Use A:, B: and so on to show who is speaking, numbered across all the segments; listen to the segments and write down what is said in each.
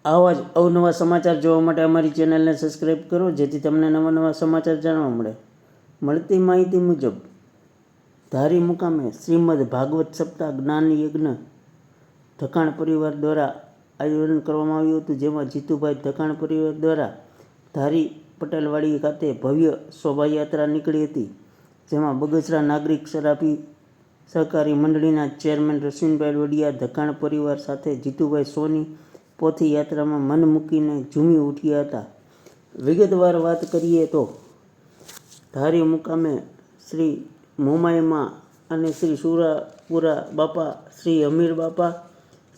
A: આવા જ અવનવા સમાચાર જોવા માટે અમારી ચેનલને સબસ્ક્રાઈબ કરો, જેથી તમને નવા નવા સમાચાર જાણવા મળે. મળતી માહિતી મુજબ ધારી મુકામે શ્રીમદ ભાગવત સપ્તાહ જ્ઞાન યજ્ઞ ધકાણ પરિવાર દ્વારા આયોજન કરવામાં આવ્યું હતું, જેમાં જીતુભાઈ ધકાણ પરિવાર દ્વારા ધારી પટેલવાડી ખાતે ભવ્ય શોભાયાત્રા નીકળી હતી, જેમાં બગસરા નાગરિક સરાફી સહકારી મંડળીના ચેરમેન રશ્મિનભાઈ વડિયા ધકાણ પરિવાર સાથે જીતુભાઈ સોની પોથી યાત્રામાં મન મૂકીને ઝૂમી ઉઠ્યા હતા. વિગતવાર વાત કરીએ તો ધારી મુકામે શ્રી મોમાઈમાં અને શ્રી સુરાપુરા બાપા, શ્રી હમીર બાપા,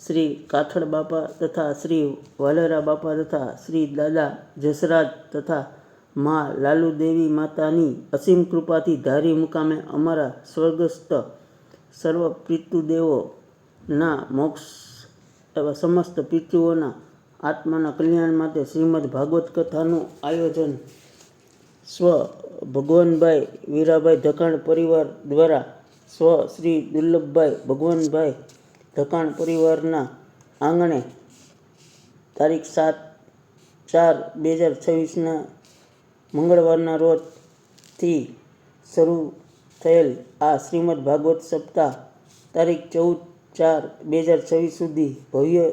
A: શ્રી કાથડ બાપા તથા શ્રી વાલેરા બાપા તથા શ્રી દાદા જસરાજ તથા મા લાલુદેવી માતાની અસીમ કૃપાથી ધારી મુકામે અમારા સ્વર્ગસ્થ સર્વ પિતૃદેવોના મોક્ષ એવા સમસ્ત પિતૃઓના આત્માના કલ્યાણ માટે શ્રીમદ ભાગવત કથાનું આયોજન સ્વ ભગવાનભાઈ વીરાભાઈ ધકાણ પરિવાર દ્વારા સ્વ શ્રી દુર્લભભાઈ ભગવાનભાઈ ધકાણ પરિવારના આંગણે તારીખ 7/4/2026 મંગળવારના રોજથી શરૂ થયેલ આ શ્રીમદ ભાગવત સપ્તાહ તારીખ 14/4/2026 સુધી ભવ્ય,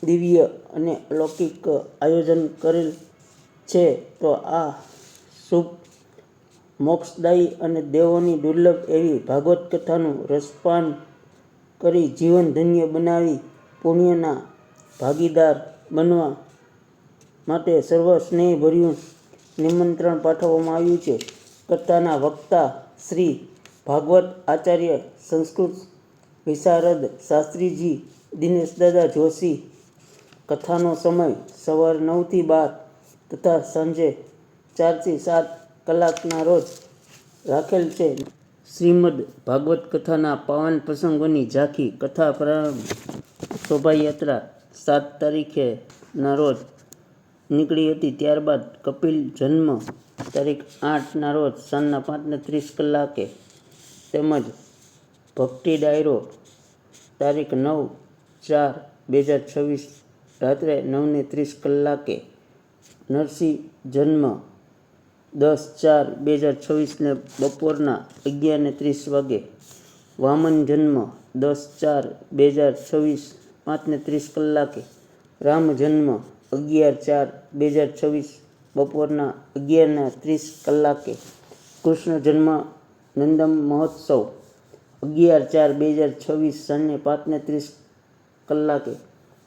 A: દિવ્ય અને અલૌકિક આયોજન કરેલ છે. તો આ શુભ, મોક્ષદાયી અને દેવોની દુર્લભ એવી ભાગવત કથાનું રસપાન કરી જીવન ધન્ય બનાવી પુણ્યના ભાગીદાર બનવા માટે સર્વ સ્નેહભર્યું નિમંત્રણ પાઠવવામાં આવ્યું છે. કથાના વક્તા શ્રી ભાગવત આચાર્ય સંસ્કૃત વિશારદ શાસ્ત્રીજી દિનેશદાદા જોશી. કથાનો સમય સવારે 9 થી 12 તથા સાંજે 4 થી 7 કલાકના રોજ રાખેલ છે. શ્રીમદ ભાગવત કથાના પાવન પ્રસંગોની ઝાંખી. કથા પ્રારંભ શોભાયાત્રા 7 તારીખના રોજ નીકળી હતી. ત્યારબાદ કપિલ જન્મ તારીખ 8 ના રોજ સાંજના 5:30 કલાકે તેમજ ભક્તિ ડાયરો તારીખ 9/4/2026 રાત્રે 9:30 કલાકે, નરસિંહ જન્મ 10/4/2026 ને બપોરના 11:30 વાગે, વામન જન્મ 10/4/2026 5:30 કલાકે, રામ જન્મ 11/4/2026 બપોરના 11:30 કલાકે, કૃષ્ણ જન્મ નંદમ મહોત્સવ 11/4/2026 સાંજે 5:30 કલાકે,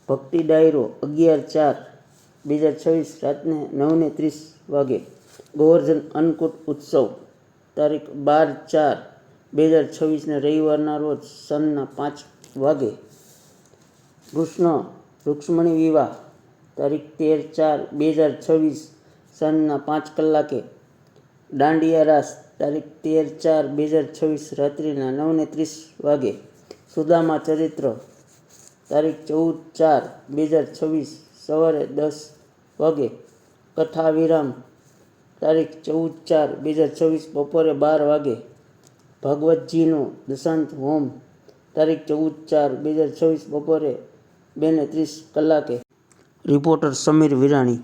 A: ભક્તિ ડાયરો 11/4/2026 રાત્રે 9:30 વાગે, ગોવર્ધન અન્નકૂટ ઉત્સવ તારીખ 12/4/2026 ને રવિવારના રોજ સાંજના 5 વાગે, કૃષ્ણ રૂક્ષ્મણી વિવાહ તારીખ 13/4/2026 સાંજના 5 કલાકે, દાંડિયા રાસ તારીખ 13/4/2026 રાત્રિના 9:30 વાગે, સુદામા ચરિત્ર તારીખ 14/4/2026 સવારે 10 વાગે, કથા વિરામ તારીખ 14/4/2026 બપોરે 12 વાગે, ભાગવતજીનો દશાંત હોમ તારીખ 14/4/2026 બપોરે 2:30 કલાકે. રિપોર્ટર સમીર વિરાણી.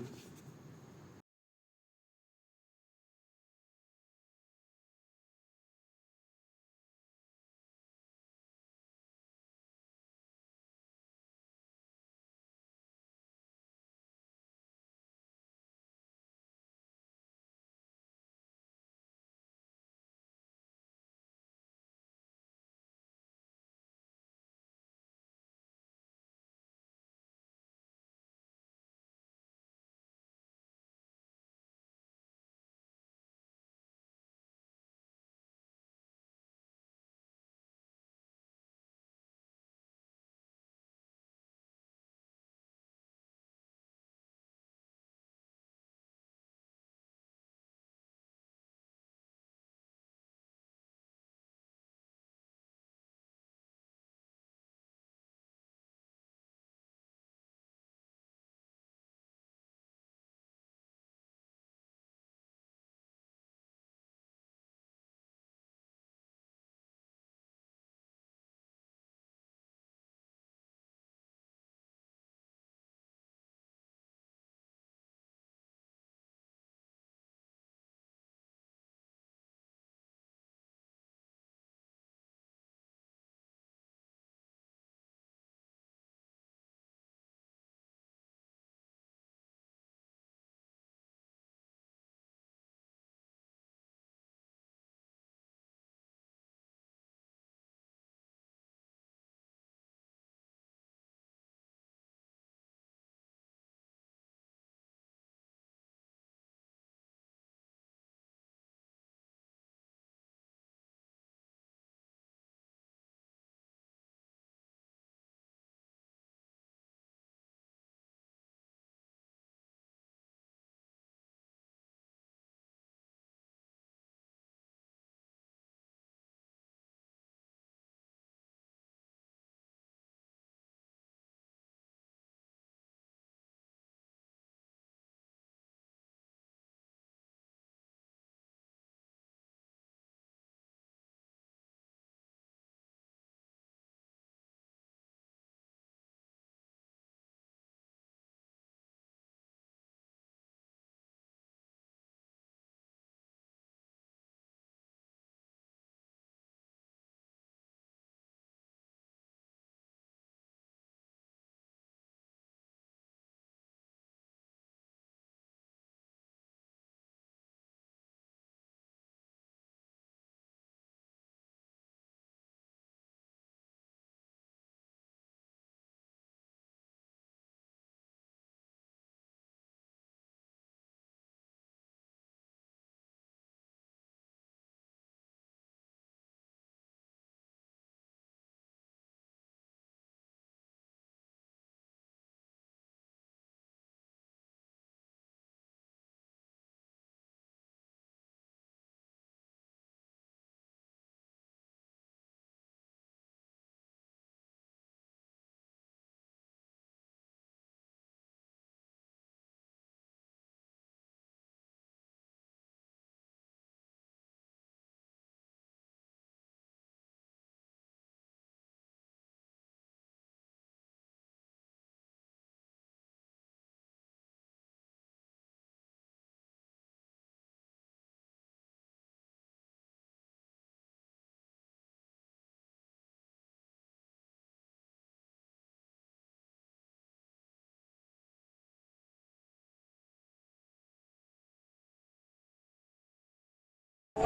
B: ઓમ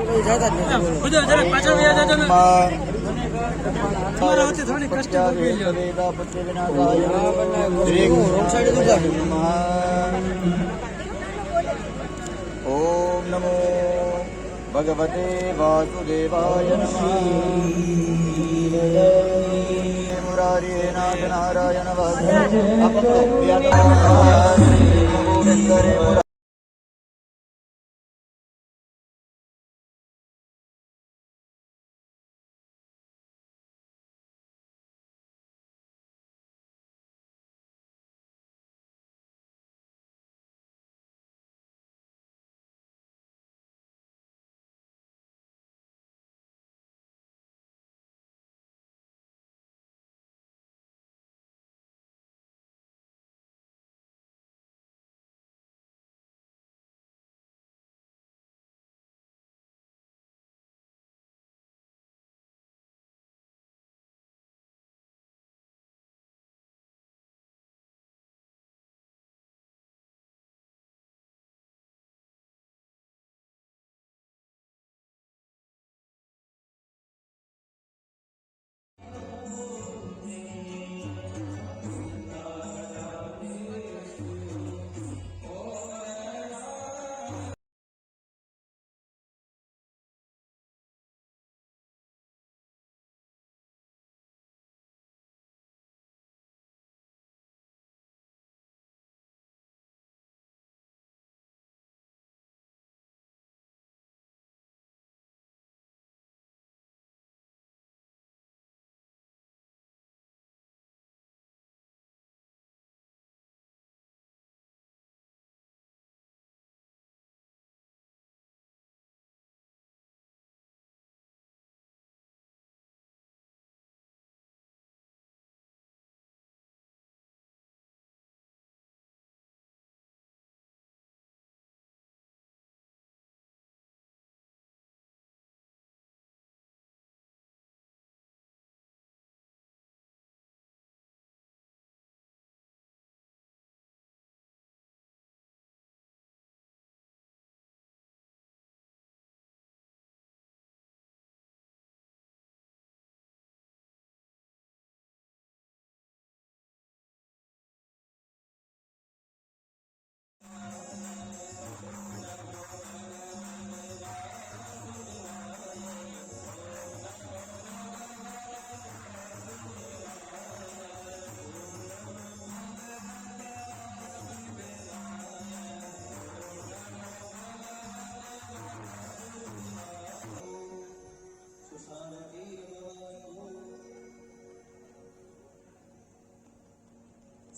B: નમો ભગવતે વાસુદેવાય નમઃ. મુરારી નાથ નારાયણ વાસુદેવ.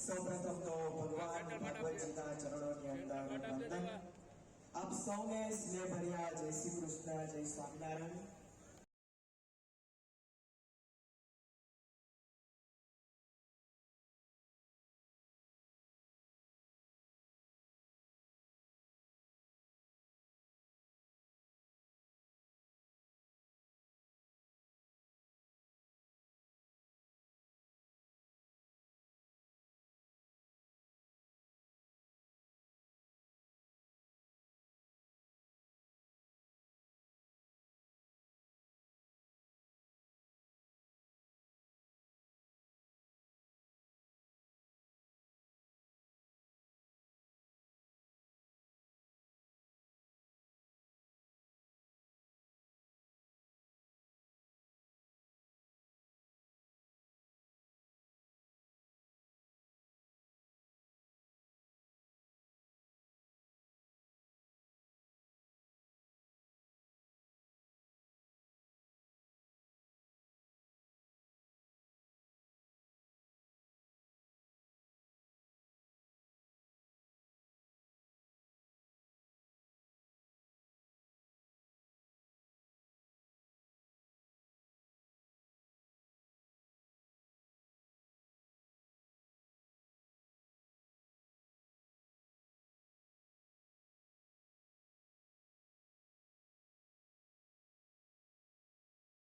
C: સૌપ્રથમ તો ભગવાન ભગવતજીના ચરણોની અંદર વંદન. આપ સૌને સ્નેહભર્યા જય શ્રી કૃષ્ણ, જય સ્વામિનારાયણ.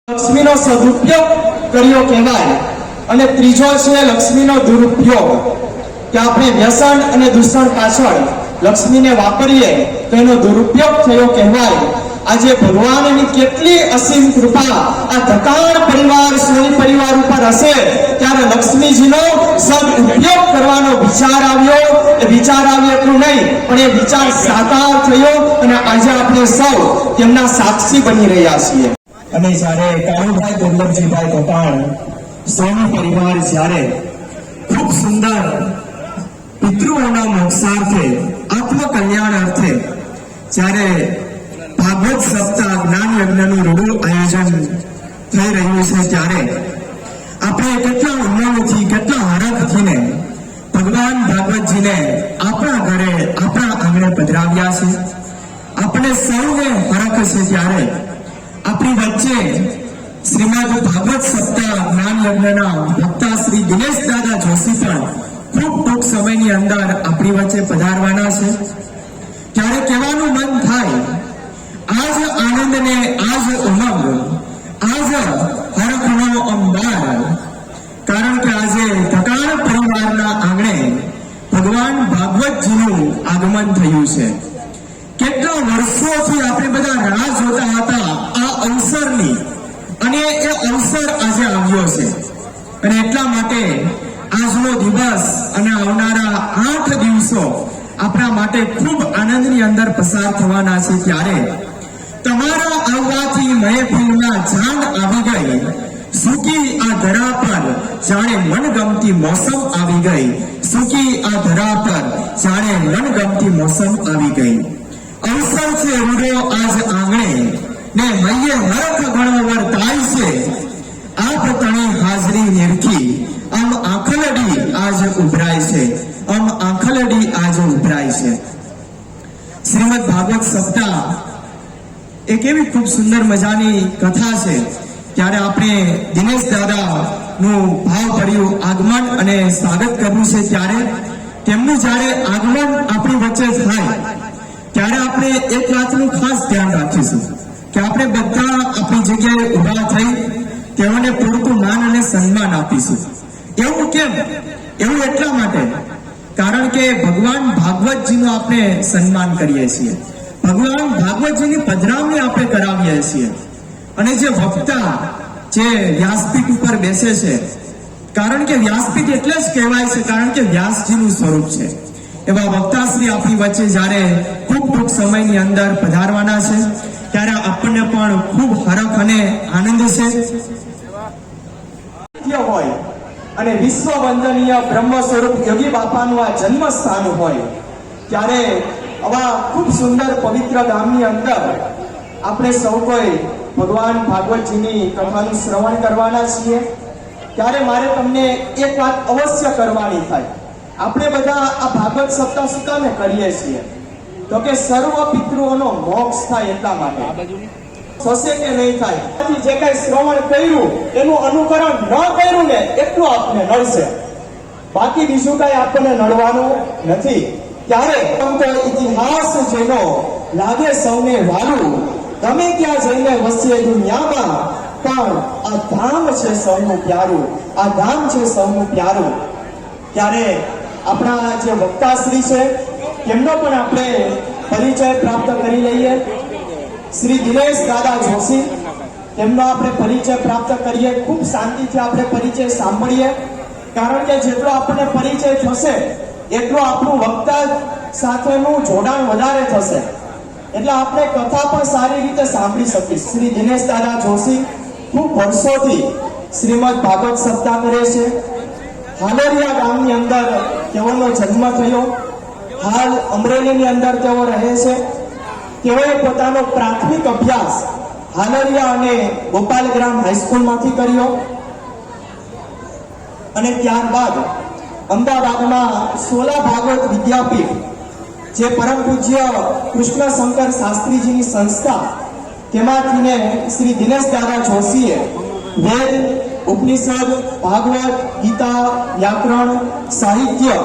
C: લક્ષ્મીનો સદુપયોગ કર્યો કહેવાય. અને ત્રીજો છે લક્ષ્મીનો દુરુપયોગ, કે આપણે વ્યસન અને દૂષણ પાછળ લક્ષ્મીને વાપરીએ તો એનો દુરુપયોગ થયો કહેવાય. આજે ભગવાનની કેટલી અસીમ કૃપા આ ધકાણ પરિવાર સોની પરિવાર ઉપર હશે, ત્યારે લક્ષ્મીજીનો સદઉપયોગ કરવાનો વિચાર આવ્યો. એ વિચાર આવ્યો એટલું નહીં, પણ એ વિચાર સાકાર થયો અને આજે આપણે સૌ તેમના સાક્ષી બની રહ્યા છીએ. અને જ્યારે કાળુભાઈ દુર્લભજીભાઈ ધકાણ સોની પરિવાર જ્યારે ખૂબ સુંદર પિતૃઓના મોક્ષાર્થે આત્મકલ્યાણ અર્થે જ્યારે ભાગવત સપ્તાહ જ્ઞાન યજ્ઞનું રૂડું આયોજન થઈ રહ્યું છે, ત્યારે આપણે કેટલા ઉન્માદથી કેટલા હરખથી ને ભગવાન ભાગવતજીને આપણા ઘરે આપણા આંગણે પધરાવ્યા છે. આપણે સૌને હરખ છે ત્યારે આપણી વચ્ચે શ્રીમદ ભાગવત સપ્તાહ જ્ઞાન યજ્ઞના વક્તા શ્રી દિનેશ દાદા જોશી પણ ખૂબ ટૂંક સમયની અંદર આપણી વચ્ચે પધારવાના છે. ત્યારે કહેવાનું મન થાય, આજ આનંદ ને આજ ઉમંગ, આજ હરખનો અંબાર, કારણ કે આજે ધકાણ પરિવારના આંગણે ભગવાન ભાગવતજીનું આગમન થયું છે. કેટલા વર્ષોથી આપણે બધા રાહ જોતા હતા આ અવસરની, અને એ અવસર આજે આવ્યો છે. અને એટલા માટે આજનો દિવસ અને આવનારા 8 દિવસો આપણા માટે ખૂબ આનંદની અંદર પસાર થવાના છે. ત્યારે તમારા આવવાથી મહેફિલના જાન આવી ગઈ, સૂકી આ ધરા પર જાણે મનગમતી મોસમ આવી ગઈ, સૂકી આ ધરા પર જાણે મનગમતી મોસમ આવી ગઈ. અવસર છે રૂડો આજ આંગણે ને મૈયે હરખ ગણો વર્તાય છે. આપ તણી હાજરી નિરખી આમ આંખલડી આજ ઉભરાય છે, આમ આંખલડી આજ ઉભરાય છે. શ્રીમદ ભાગવત સપ્તાહ એક એવી ખૂબ સુંદર મજાની કથા છે. ત્યારે આપણે દિનેશ દાદા નું ભાવભર્યું આગમન અને સ્વાગત કરવું છે. ત્યારે તેમનું જ્યારે આગમન આપણી વચ્ચે થાય ત્યારે આપણે એક વાતનું ખાસ ધ્યાન રાખીશું કે આપણે બધા આપણી જગ્યાએ ઊભા થઈ તેઓને પૂરતું માન અને સન્માન આપીશું. એવું કેમ? એવું એટલા માટે કારણ કે ભગવાન ભાગવતજીનું આપણે સન્માન કરીએ છીએ, ભગવાન ભાગવતજીની પધરામણી આપણે કરાવીએ છીએ. અને જે વક્તા જે વ્યાસપીઠ ઉપર બેસે છે, કારણ કે વ્યાસપીઠ એટલે જ કહેવાય છે કારણ કે વ્યાસજીનું સ્વરૂપ છે, એવા વક્તાશ્રી આપણી વચ્ચે જ્યારે ખૂબ ટૂંક સમયની અંદર પધારવાના છે, ત્યારે આપણને પણ ખૂબ હરખ અને આનંદ છે. હોય અને વિશ્વ વંદનીય બ્રહ્મ સ્વરૂપ યોગી બાપાનું આ જન્મ સ્થાન હોય, ત્યારે આવા ખૂબ સુંદર પવિત્ર ગામની અંદર આપણે સૌ કોઈ ભગવાન ભાગવતજીની કથાનું શ્રવણ કરવાના છીએ. ત્યારે મારે તમને એક વાત અવશ્ય કરવાની થાય. આપણે બધા આ ભાગવત સપ્તાહ શું કામે કરીએ છીએ? તો કે સર્વ પિતૃઓનો મોક્ષ થાય એટલા માટે. થશે કે નહીં થાય, જે કઈ શ્રવણ કર્યું એનું અનુકરણ ન કર્યું ને એટલું આપને નડશે, બાકી બીજું કઈ આપણને નડવાનું નથી. ત્યારે ઇતિહાસ જેનો લાગે સૌને વાલું, તમે ક્યાં જઈને વસીએ દુનિયામાં, પણ આ ધામ છે સૌનું પ્યારું, આ ધામ છે સૌનું પ્યારું. ત્યારે આપણા જે વક્તાશ્રી છે તેમનો પણ આપણે પરિચય પ્રાપ્ત કરી લઈએ. શ્રી દિનેશ દાદા જોશી, તેમનો આપણે પરિચય પ્રાપ્ત કરીએ. ખૂબ શાંતિથી આપણે પરિચય સાંભળીએ, કારણ કે જેટલો આપણને પરિચય થશે એટલું આપણું વક્તા સાથેનું જોડાણ વધારે થશે, એટલે આપણે કથા પણ સારી રીતે સાંભળી શકીશું. શ્રી દિનેશ દાદા જોશી ખૂબ વર્ષોથી શ્રીમદ ભાગવત સપ્તાહ કરે છે. હાલોરિયા ગામની અંદર તેઓનો જન્મ થયો. હાલ અમરેલીની અંદર તેઓ રહે છે. તેઓએ પોતાનો પ્રાથમિક અભ્યાસ હાલોરિયા અને ગોપાલગ્રામ હાઈસ્કૂલમાંથી કર્યો, અને ત્યારબાદ અમદાવાદમાં સોલા ભાગવત વિદ્યાપીઠ, જે પરમ પૂજ્ય કૃષ્ણ શંકર શાસ્ત્રીજીની સંસ્થા, તેમાંથીને શ્રી દિનેશ દાદા જોશીએ વેદ, ઉપનિષદ, ભાગવત, ગીતા, વ્યાકરણ, સાહિત્ય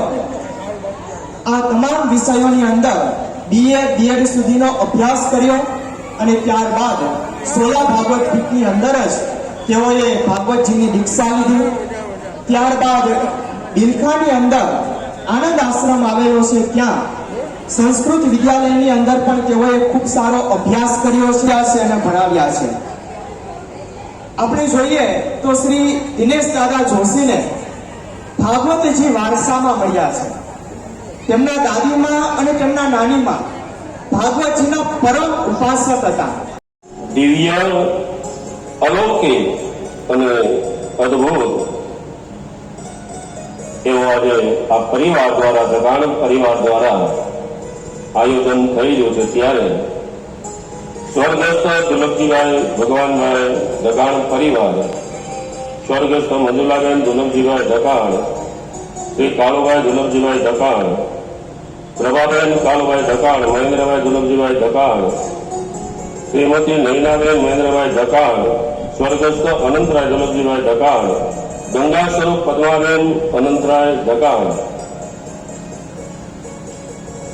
C: આ તમામ વિષયોની અંદર BA, BEd સુધીનો અભ્યાસ કર્યો. અને ત્યારબાદ સોલા ભાગવત પીઠની અંદર જ તેઓએ ભાગવતજીની દીક્ષા લીધી. ત્યારબાદ બિલખાની અંદર આનંદ આશ્રમ આવેલો છે, ત્યાં સંસ્કૃત વિદ્યાલયની અંદર પણ તેઓએ ખૂબ સારો અભ્યાસ કર્યો છે અને ભણાવ્યા છે. આપણે જોઈએ તો શ્રી દિનેશ દાદા જોશીને ભાગવતજી વારસામાં મળ્યા છે. તેમના દાદીમાં અને તેમના નાનીમાં ભાગવતજીના પરમ ઉપાસક હતા.
D: દિવ્ય, અલૌકિક અને અદ્ભુત એવો આજે આ પરિવાર દ્વારા, દગાણ પરિવાર દ્વારા આયોજન થઈ રહ્યું છે. ત્યારે સ્વર્ગસ્થ દુલભજીભાઈ ભગવાનભાઈ દગાણ પરિવાર, સ્વર્ગસ્થ મંજુલાબેન દુલભજીભાઈ દગાણ, શ્રી કાળુભાઈ દુલભજીભાઈ દગાણ, પ્રભાબેન કાળુભાઈ દગાણ, મહેન્દ્રભાઈ દુલભજીભાઈ દગાણ, શ્રીમતી નૈનાબેન મહેન્દ્રભાઈ દગાણ, સ્વર્ગસ્થ અનંતરાય દુલભજીભાઈ દગાણ, ગંગા સ્વરૂપ પદ્માબેન અનંતરાય દગાણ,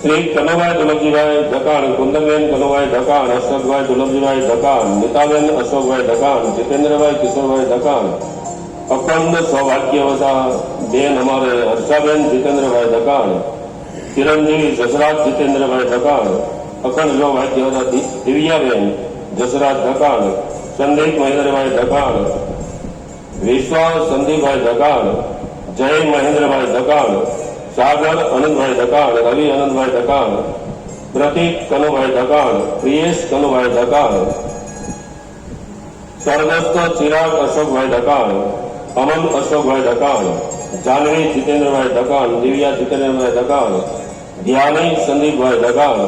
D: શ્રી કનુભાઈ દુલભજીભાઈ દગાણ, કુંદનબેન કનુભાઈ દગાણ, અશોકભાઈ દુલભજીભાઈ દગાણ, નીતાબેન અશોકભાઈ દગાણ, જીતેન્દ્રભાઈ કિશોરભાઈ દગાણ, અખંડ સૌભાગ્યવતા બેન અમારે હર્ષાબેન જીતેન્દ્રભાઈ દગાણ, ચિરંજીવી જસરાજ જીતેન્દ્રભાઈ દગાણ, અખંડ સૌભાગ્યવતા દિવ્યાબેન જસરાજ દગાણ, સંદીપ મહેન્દ્રભાઈ દગાણ, વિશ્વાસ સંદીપભાઈ દગાણ, જય મહેન્દ્રભાઈ દગાણ, સાગર અનંતભાઈ દગાણ, રવિ અનંતભાઈ દગાણ, પ્રતિક કનુભાઈ દગાણ, પ્રિયેશ કનુભાઈ દગાણ, સ્વર્ગસ્થ ચિરાગ અશોકભાઈ દગાણ, અમન અશોકભાઈ દગાણ, જાનવી જીતેન્દ્રભાઈ દગાણ, દિવ્યા જીતેન્દ્રભાઈ દગાણ, ધ્યાની સંદીપભાઈ દગાણ,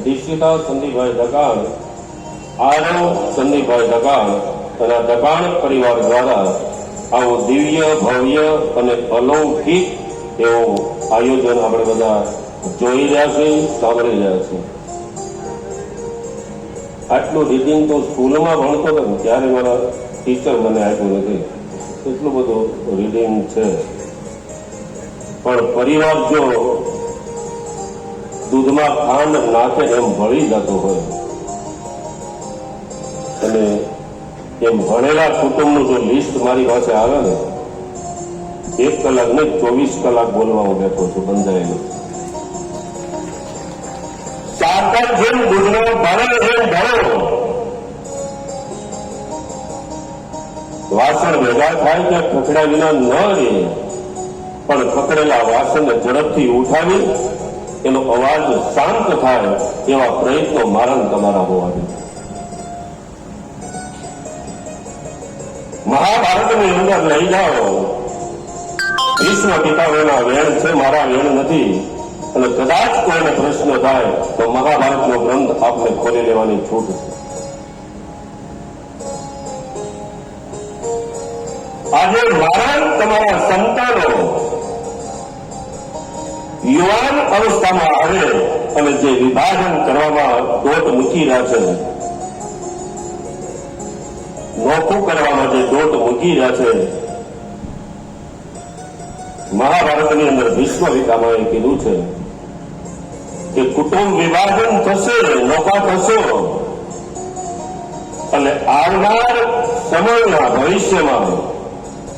D: દીક્ષિતા સંદીપભાઈ દગાણ, આરવ સંદીપભાઈ દગાણ અને દગાણ પરિવાર દ્વારા આવું દિવ્ય, ભવ્ય અને અલૌકિક એવું આયોજન આપણે બધા જોઈ રહ્યા છીએ, સાંભળી રહ્યા છીએ. આટલું રીડિંગ તો સ્કૂલમાં ભણતો હતો ને ત્યારે મારા ટીચર મને આપ્યું નથી. એટલું બધું રીડિંગ છે. પણ પરિવાર જો દૂધમાં ખાંડ નાખે એમ ભળી જતો હોય અને એમ ભણેલા કુટુંબનું જો લિસ્ટ મારી પાસે આવે ને, 1 કલાક ને 24 કલાક બોલવા હું બેઠો છું બંધાયેલું. સાકર જેમ દૂધનો ભરે જેમ ભરો, વાસણ ભેગા થાય કે ખખડ્યા વિના ન રહે, પણ ખખડેલા વાસણને ઝડપથી ઉઠાવી એનો અવાજ શાંત થાય એવા પ્રયત્નો મારા તમારા હોવા જોઈએ. મહાભારતની અંદર લઈ જાઓ, ભીષ્મ પિતામહના વેણ છે, મારા વેણ નથી. અને કદાચ કોઈને પ્રશ્ન થાય તો મહાભારતનો ગ્રંથ આપને ખોલી લેવાની છૂટ છે. આજે મારા તમારા સંતાનો યુવાન અવસ્થામાં આવે અને જે વિભાજન કરવામાં દોટ મૂકી રહ્યા છે, નોખું કરવામાં જે દોટ મૂકી રહ્યા છે, મહાભારતની અંદર ભીષ્મ પિતામહે કીધું છે કે કુટુંબ વિભાજન થશે, નોખા થશો અને આવનાર સમયમાં ભવિષ્યમાં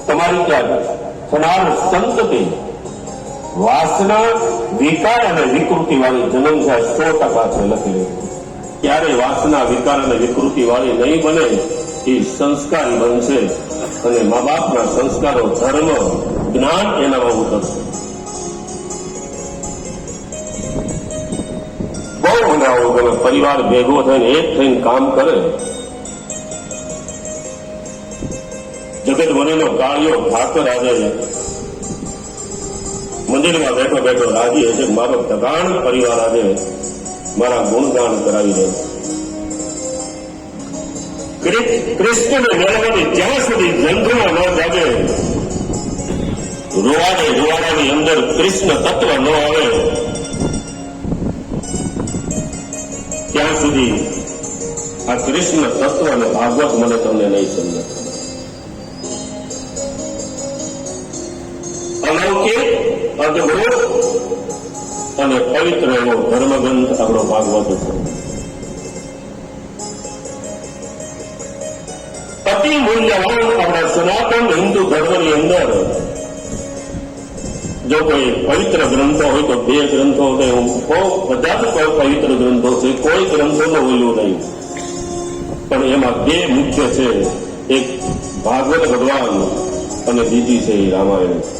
D: તમારી ત્યાં થનાર સંતતિ વાસના, વિકાર અને વિકૃતિ વાળી જન્મ છે 100% છે લખેલું. ક્યારે વાસના, વિકાર અને વિકૃતિ વાળી નહીં બને, એ સંસ્કારી બનશે અને મા બાપના સંસ્કારો, ધર્મ, જ્ઞાન એનામાં ઉતરશે. બહુ મને આવું ગમે, પરિવાર ભેગો થઈને એક થઈને કામ કરે. જગત મનીનો કાળિયો ઠાકર આજે મંદિરમાં બેઠો બેઠો રાજી હશે. મારો દગાણ પરિવાર આજે મારા ગુણગાન કરાવી દે. કૃષ્ણને મેળવવાની જ્યાં સુધી જંગમાં ન જાગે, રૂવાડાની અંદર કૃષ્ણ તત્વ ન આવે ત્યાં સુધી આ કૃષ્ણ તત્વ અને ભાગવત મને તમને નહીં સમજાય. અલૌકિક, અદભુત અને પવિત્ર એવો ધર્મગ્રંથ આપણો ભાગવત છે. અતિ મૂલ્યવાન આપણા સનાતન હિન્દુ ધર્મની અંદર જો કોઈ પવિત્ર ગ્રંથો હોય તો 2 ગ્રંથો હોય, હું બધા જ કોઈ પવિત્ર ગ્રંથો છે, કોઈ ગ્રંથોનો ઓલું નહીં, પણ એમાં 2 મુખ્ય છે, એક ભાગવત ભગવાન અને બીજી છે એ રામાયણ.